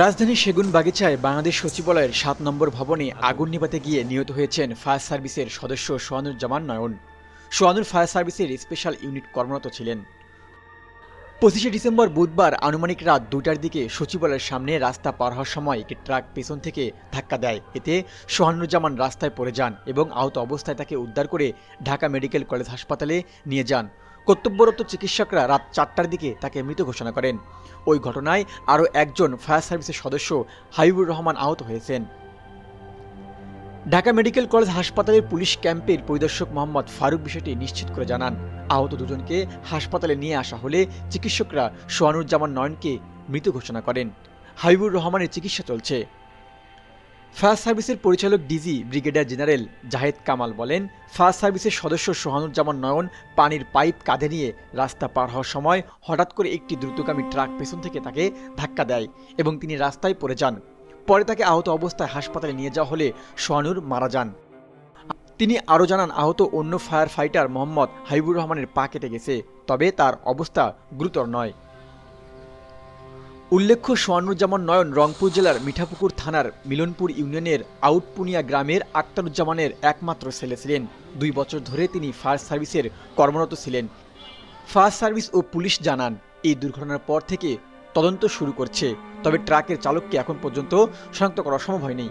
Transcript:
রাজধানীর সেগুনবাগিচায় বাংলাদেশ সচিবালয়ের ৭ নম্বর ভবনে আগুন নেভাতে গিয়ে নিহত হয়েছেন ফায়ার সার্ভিসের সদস্য সোহানুজ্জামান নয়ন। সোহানুর ফায়ার সার্ভিসের স্পেশাল ইউনিট কর্মরত ছিলেন। ২৫শে ডিসেম্বর বুধবার আনুমানিক রাত ২টার দিকে সচিবালয়ের সামনে রাস্তা পার হওয়ার সময় একটি ট্রাক পেছন থেকে ধাক্কা দেয়। এতে সোহানুজ্জামান রাস্তায় পড়ে যান এবং আহত অবস্থায় তাকে উদ্ধার করে ঢাকা মেডিকেল কলেজ হাসপাতালে নিয়ে যান। কর্তব্যরত চিকিৎসকরা রাত ৪টার দিকে তাকে মৃত ঘোষণা করেন। ওই ঘটনায় আরও একজন ফায়ার সার্ভিসের সদস্য হাবিবুর রহমান আহত হয়েছেন। ঢাকা মেডিকেল কলেজ হাসপাতালের পুলিশ ক্যাম্পের পরিদর্শক মোহাম্মদ ফারুক বিষয়টি নিশ্চিত করে জানান, আহত দুজনকে হাসপাতালে নিয়ে আসা হলে চিকিৎসকরা সোহানুজ্জামান নয়নকে মৃত ঘোষণা করেন। হাবিবুর রহমানের চিকিৎসা চলছে। ফায়ার সার্ভিসের পরিচালক DG brigadier general Zahed Kamal বলেন, ফায়ার সার্ভিসের সদস্য সোহানুজ্জামান নয়ন পানির পাইপ কাঁধে নিয়ে রাস্তা পার হওয়ার সময় হঠাৎ করে একটি দ্রুতগামী ট্রাক পেছন থেকে তাকে ধাক্কা দেয় এবং তিনি রাস্তায় পড়ে যান। পরে তাকে আহত অবস্থায় হাসপাতালে নিয়ে যাওয়া হলে সোহানুর মারা যান। তিনি আরও জানান, আহত অন্য ফায়ার ফাইটার মোহাম্মদ হাবিবুর রহমানের পা কেটে গেছে, তবে তার অবস্থা গুরুতর নয়। উল্লেখ্য, সোহানুজ্জামান নয়ন রংপুর জেলার মিঠাপুকুর থানার মিলনপুর ইউনিয়নের আউটপুনিয়া গ্রামের আক্তারুজ্জামানের একমাত্র ছেলে ছিলেন। ২ বছর ধরে তিনি ফায়ার সার্ভিসের কর্মরত ছিলেন। ফায়ার সার্ভিস ও পুলিশ জানান, এই দুর্ঘটনার পর থেকে তদন্ত শুরু করছে, তবে ট্রাকের চালককে এখন পর্যন্ত শনাক্ত করা সম্ভব হয়নি।